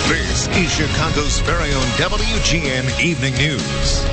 This is Chicago's very own WGN Evening News.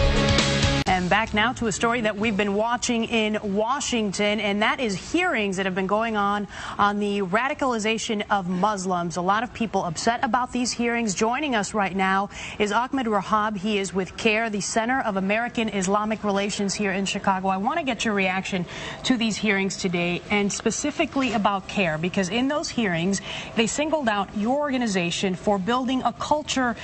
And back now to a story that we've been watching in Washington, and that is hearings that have been going on the radicalization of Muslims. A lot of people upset about these hearings. Joining us right now is Ahmed Rehab. He is with CAIR, the Center of American Islamic Relations here in Chicago. I want to get your reaction to these hearings today, and specifically about CAIR, because in those hearings, they singled out your organization for building a culture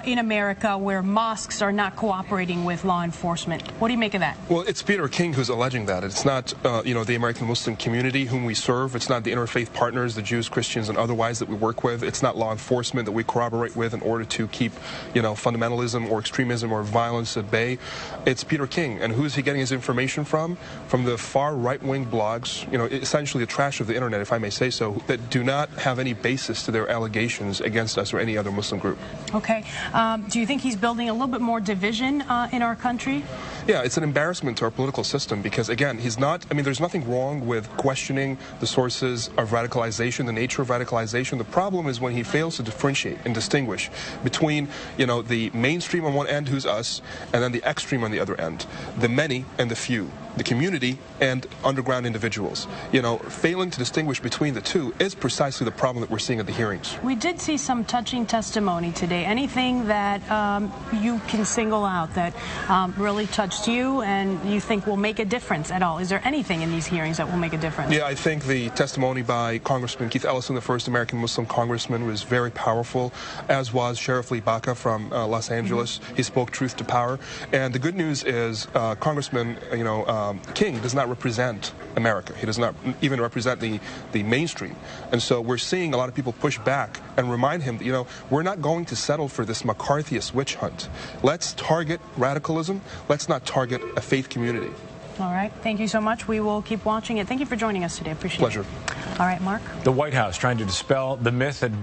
in America where mosques are not cooperating with law enforcement. What do you make of that? Well, it's Peter King who's alleging that. It's not, the American Muslim community whom we serve. It's not the interfaith partners, the Jews, Christians, and otherwise that we work with. It's not law enforcement that we corroborate with in order to keep, fundamentalism or extremism or violence at bay. It's Peter King. And who's he getting his information from? From the far right-wing blogs, essentially the trash of the internet, if I may say so, that do not have any basis to their allegations against us or any other Muslim group. Okay. Do you think he's building a little bit more division in our country? Yeah, it's an embarrassment to our political system because, again, there's nothing wrong with questioning the sources of radicalization, the nature of radicalization. The problem is when he fails to differentiate and distinguish between, the mainstream on one end, who's us, and then the extreme on the other end, the many and the few, the community and underground individuals. Failing to distinguish between the two is precisely the problem that we're seeing at the hearings. We did see some touching testimony today. Anything that you can single out that really touched you and you think will make a difference at all? Is there anything in these hearings that will make a difference? Yeah, I think the testimony by Congressman Keith Ellison, the first American Muslim congressman, was very powerful, as was Sheriff Lee Baca from Los Angeles. He spoke truth to power. And the good news is Congressman, King does not represent America. He does not even represent the mainstream. And so we're seeing a lot of people push back and remind him that, we're not going to settle for this McCarthyist witch hunt. Let's target radicalism. Let's not target a faith community. All right. Thank you so much. We will keep watching it. Thank you for joining us today. Appreciate it. Pleasure. All right, Mark. The White House trying to dispel the myth that